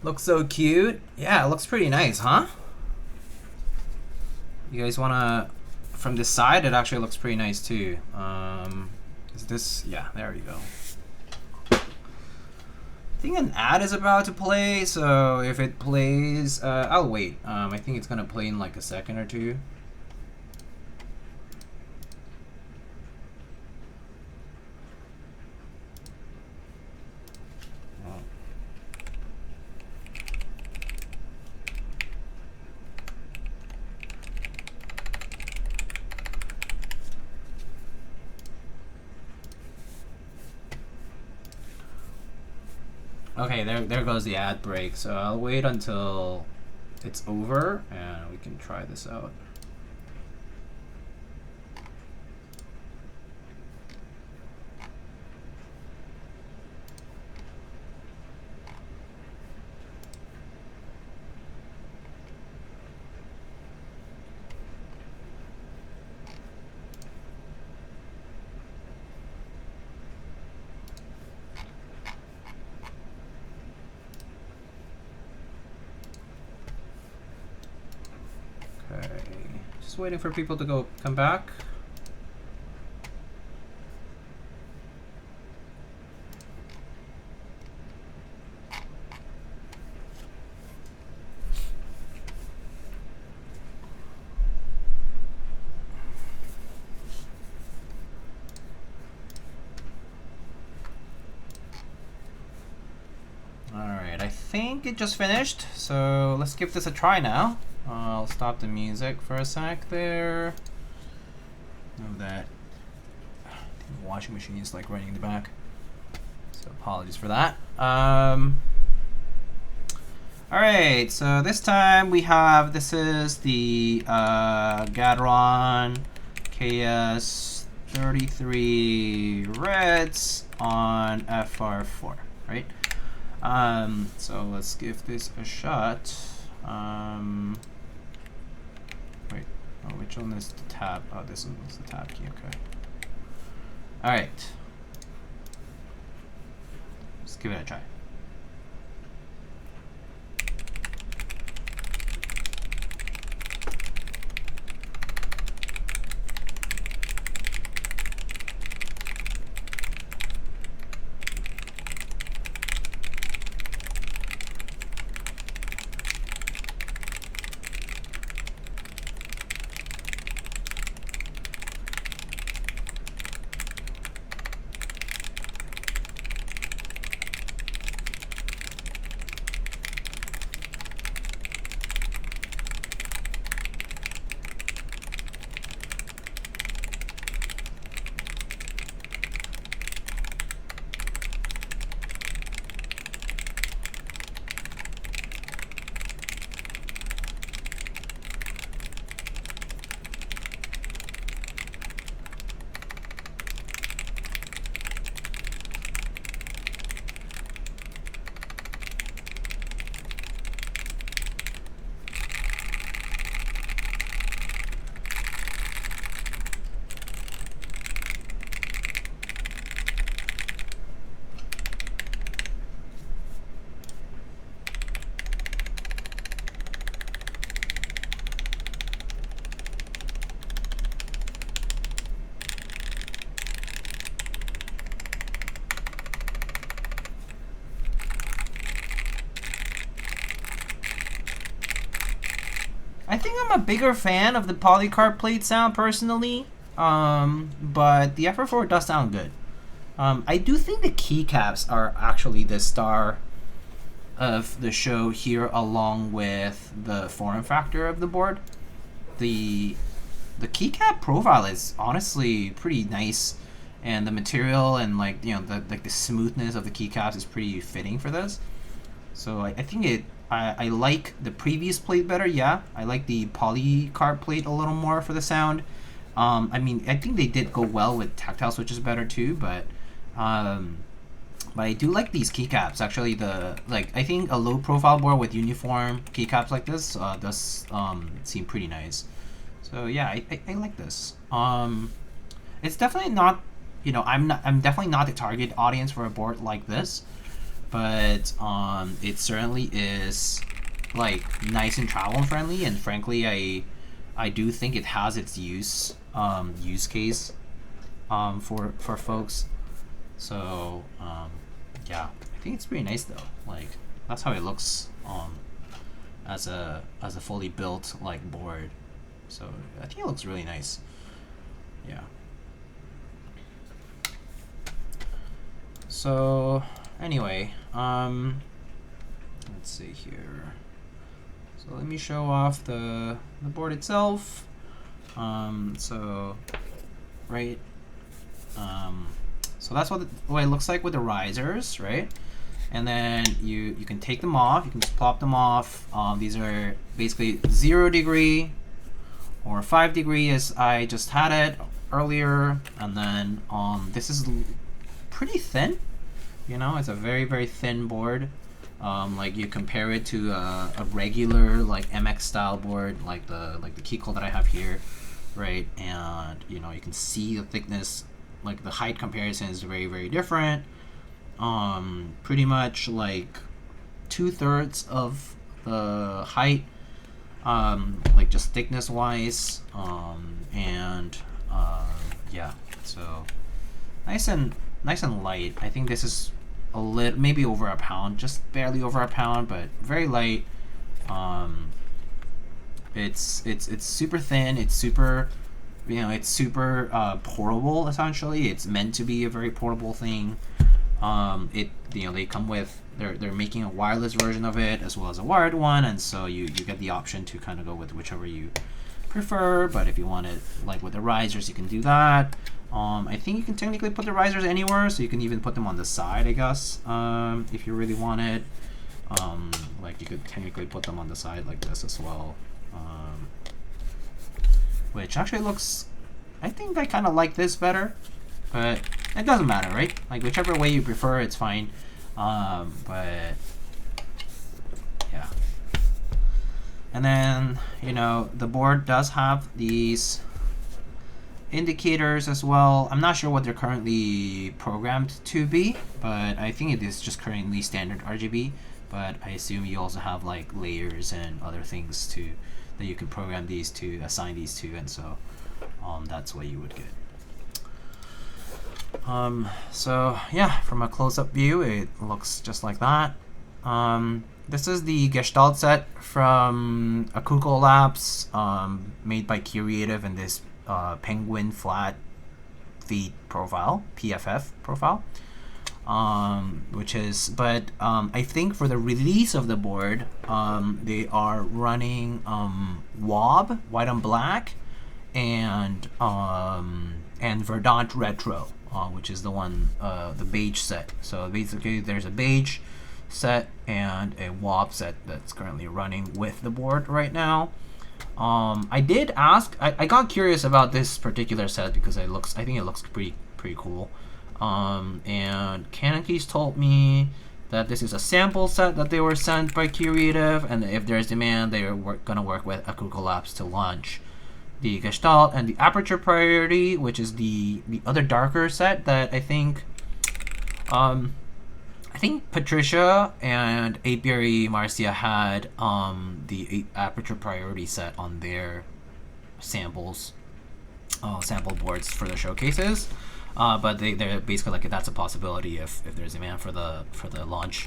Looks so cute. Yeah, it looks pretty nice, huh? You guys wanna, from this side, it actually looks pretty nice too. Is this, yeah, there you go. I think an ad is about to play, so if it plays, I'll wait. I think it's gonna play in like a second or two. Okay, there goes the ad break, so I'll wait until it's over and we can try this out. Just waiting for people to come back. Alright, I think it just finished, so let's give this a try now. I'll stop the music for a sec there. Know that the washing machine is like running in the back, so apologies for that. Alright, so this time we have, this is the Gateron KS-33 Reds on FR4, right? So let's give this a shot. Wait, oh, which one is the tab? Oh, this one is the tab key, okay. Alright. Let's give it a try. I think I'm a bigger fan of the polycarb plate sound personally, but the FR4 does sound good. I do think the keycaps are actually the star of the show here, along with the form factor of the board. The keycap profile is honestly pretty nice, and the material and like the smoothness of the keycaps is pretty fitting for this. So I think I like the previous plate better. Yeah, I like the polycarb plate a little more for the sound. I mean, I think they did go well with tactile switches better too, but I do like these keycaps. Actually, I think a low profile board with uniform keycaps like this does seem pretty nice. So yeah, I like this. It's definitely not, I'm definitely not the target audience for a board like this, but it certainly is like nice and travel friendly, and frankly, I do think it has its use case for folks. So yeah, I think it's pretty nice though. Like that's how it looks as a fully built like board. So I think it looks really nice. Yeah. So anyway, let's see here. So let me show off the board itself. So that's what it looks like with the risers, right? And then you can take them off. You can just plop them off. These are basically 0 degree or 5 degree, as I just had it earlier. And then this is pretty thin. It's a very, very thin board. Like you compare it to a regular like MX style board, like the Keycold that I have here, right? And you can see the thickness, like the height comparison is very, very different. Pretty much like 2/3 of the height, like just thickness wise, and yeah, so nice and light. I think this is a little, maybe over a pound, just barely over a pound, but very light. It's super thin. It's super, it's super portable. Essentially, it's meant to be a very portable thing. They come with, they're making a wireless version of it as well as a wired one, and so you get the option to kind of go with whichever you prefer. But if you want it like with the risers, you can do that. I think you can technically put the risers anywhere, so you can even put them on the side, I guess, if you really wanted. Like you could technically put them on the side like this as well, which actually looks, I think I kind of like this better, but it doesn't matter, right? Like whichever way you prefer, it's fine. But yeah. And then, the board does have these indicators as well. I'm not sure what they're currently programmed to be, but I think it is just currently standard RGB. But I assume you also have like layers and other things that you can program these to, assign these to, and so that's what you would get. So yeah, from a close-up view, it looks just like that. This is the Gestalt set from Akuko Labs, made by Creative, in this penguin flat feet profile, PFF profile, which is, but I think for the release of the board, they are running WOB, white on black, and Verdant Retro, which is the one, the beige set. So basically there's a beige set and a WOB set that's currently running with the board right now. I did ask, I got curious about this particular set because I think it looks pretty cool. And CannonKeys told me that this is a sample set that they were sent by Creative, and if there's demand, they are gonna work with Akuko Labs to launch the Gestalt and the Aperture Priority, which is the other darker set that I think Patricia and Apiary Marcia had the Aperture Priority set on their sample boards for the showcases, but they're basically like, that's a possibility if there's demand for the launch.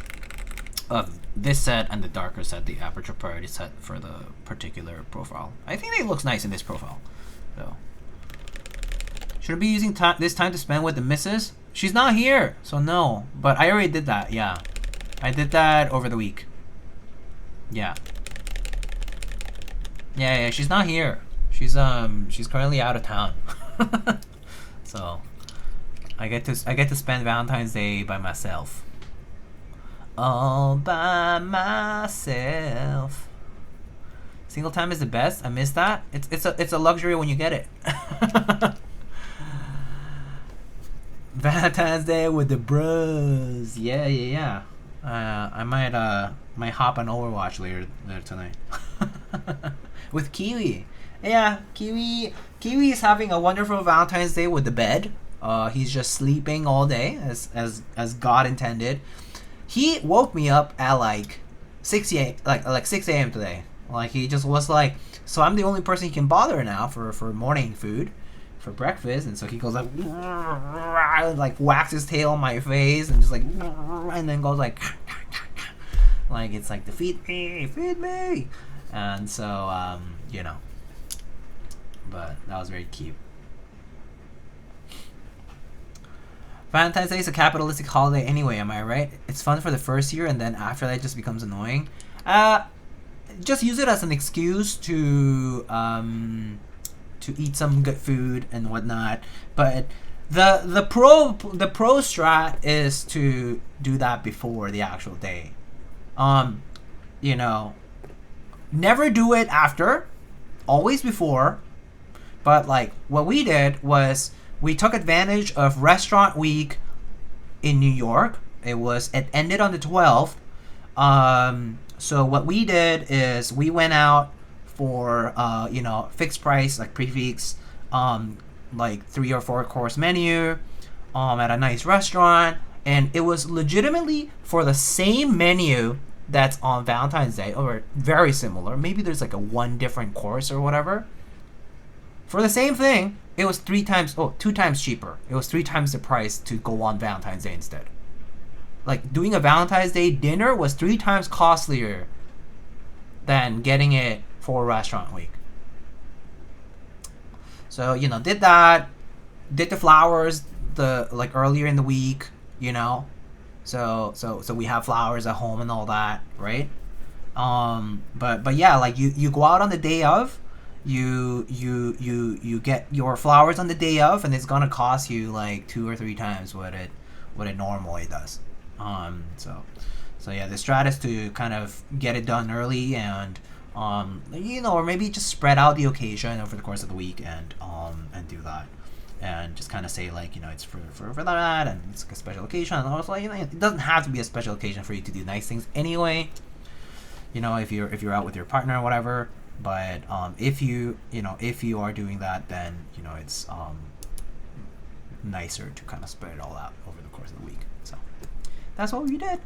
of this set and the darker set, the aperture priority set for the particular profile. I think it looks nice in this profile. So, should I be using this time to spend with the missus? She's not here, so no. But I already did that. Yeah, I did that over the week. Yeah. Yeah, she's not here. She's currently out of town. So I get to spend Valentine's Day by myself. All by myself. Single time is the best. I miss that. It's a luxury when you get it. Valentine's Day with the bros. Yeah. I might hop on Overwatch later tonight. With Kiwi. Yeah, Kiwi is having a wonderful Valentine's Day with the bed. He's just sleeping all day as God intended. He woke me up at like 6 a.m. today. Like he just was like, so I'm the only person he can bother now for morning food, for breakfast, and so he goes like whacks his tail on my face and just like, and then goes like it's like the feed me, and so you know. But that was very cute. Valentine's Day is a capitalistic holiday anyway, am I right? It's fun for the first year, and then after that it just becomes annoying. Just use it as an excuse to eat some good food and whatnot. But the pro strat is to do that before the actual day. You know, never do it after, always before. But like what we did was, we took advantage of Restaurant Week in New York. It ended on the 12th. So what we did is we went out for fixed price, like prix like 3 or 4 course menu at a nice restaurant, and it was legitimately for the same menu that's on Valentine's Day, or very similar. Maybe there's like a one different course or whatever. For the same thing, it was 2 times cheaper. It was 3 times the price to go on Valentine's Day instead. Like doing a Valentine's Day dinner was 3 times costlier than getting it for Restaurant Week. So, did that, did the flowers earlier in the week, So we have flowers at home and all that, right? But yeah, like you go out on the day of, you get your flowers on the day of, and it's gonna cost you like 2 or 3 times what it normally does. So yeah, the strat is to kind of get it done early, and or maybe just spread out the occasion over the course of the week, and do that, and just kind of say like, it's for that, and it's a special occasion. And also, it doesn't have to be a special occasion for you to do nice things anyway. If you're out with your partner or whatever. But if you are doing that, then it's nicer to kind of spread it all out over the course of the week. So that's what we did.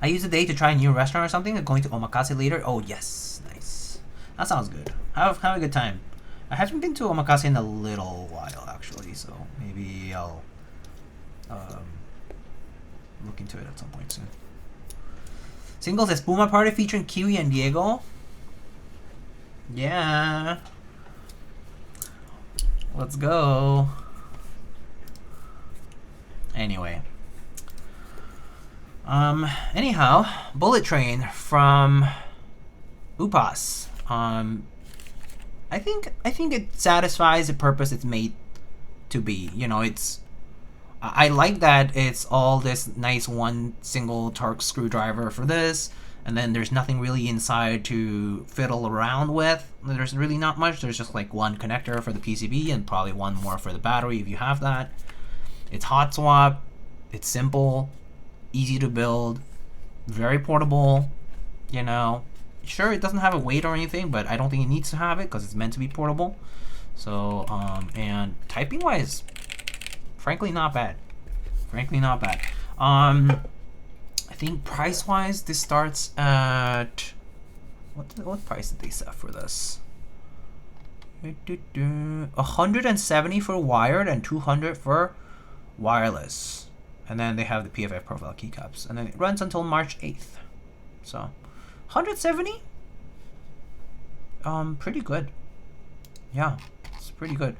I used the day to try a new restaurant or something. Going to omakase later. Oh yes, nice. That sounds good. Have a good time. I haven't been to omakase in a little while actually, so maybe I'll look into it at some point soon. Singles Espuma Party featuring Kiwi and Diego. Yeah. Let's go. Anyway. Anyhow, Bullet Train from Upas. I think it satisfies the purpose it's made to be. I like that it's all this nice one single Torx screwdriver for this. And then there's nothing really inside to fiddle around with. There's really not much. There's just like one connector for the PCB and probably one more for the battery if you have that. It's hot swap. It's simple, easy to build, very portable. Sure, it doesn't have a weight or anything, but I don't think it needs to have it because it's meant to be portable. So, and typing wise, frankly, not bad. I think price-wise, this starts at what price did they set for this? 170 for wired and 200 for wireless. And then they have the PFF profile keycaps, and then it runs until March 8th. So 170, pretty good. Yeah, it's pretty good.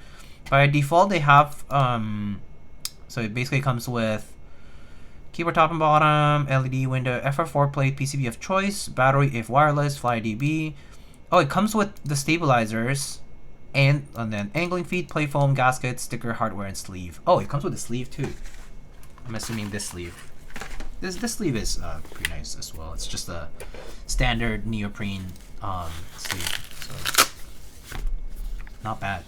By default, they have so it basically comes with keyboard top and bottom, LED window, FR4 plate, PCB of choice, battery if wireless, FlyDB. Oh, it comes with the stabilizers, and then angling feet, play foam, gasket, sticker, hardware, and sleeve. Oh, it comes with a sleeve too. I'm assuming this sleeve. This sleeve is pretty nice as well. It's just a standard neoprene sleeve, so not bad.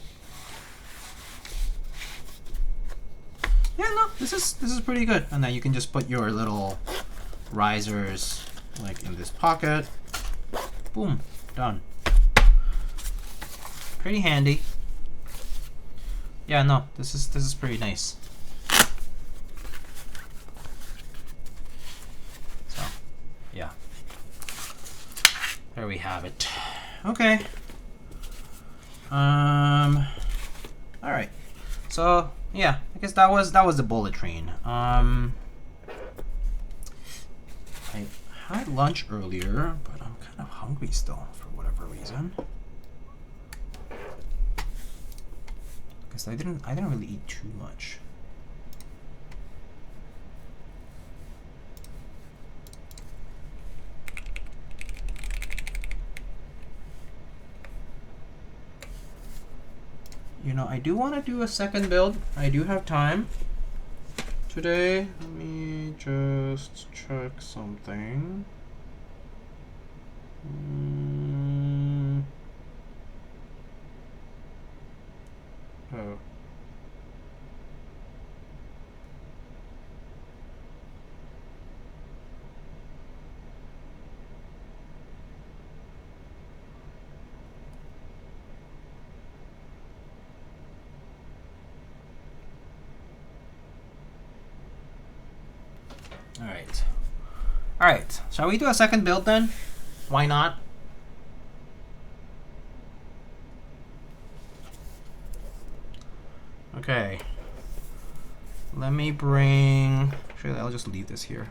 Yeah, no, this is pretty good. And then you can just put your little risers like in this pocket. Boom, done. Pretty handy. Yeah, no, this is pretty nice. So, yeah. There we have it. Okay. All right. So, yeah, I guess that was the bullet train. I had lunch earlier, but I'm kind of hungry still for whatever reason. Because I didn't really eat too much. You know, I do want to do a second build. I do have time today. Let me just check something. Oh. All right. Shall we do a second build then? Why not? Okay. Let me bring. Actually, I'll just leave this here.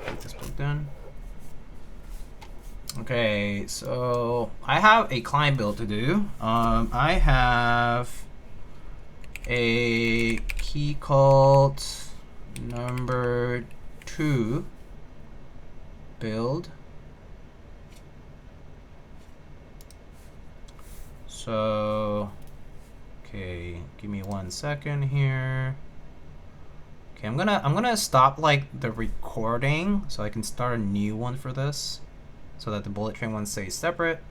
Leave this plugged in. Okay, so I have a client build to do. I have a Keycult number 2 build. So, okay, give me 1 second here. Okay, I'm gonna stop like the recording so I can start a new one for this, so that the bullet train one stays separate.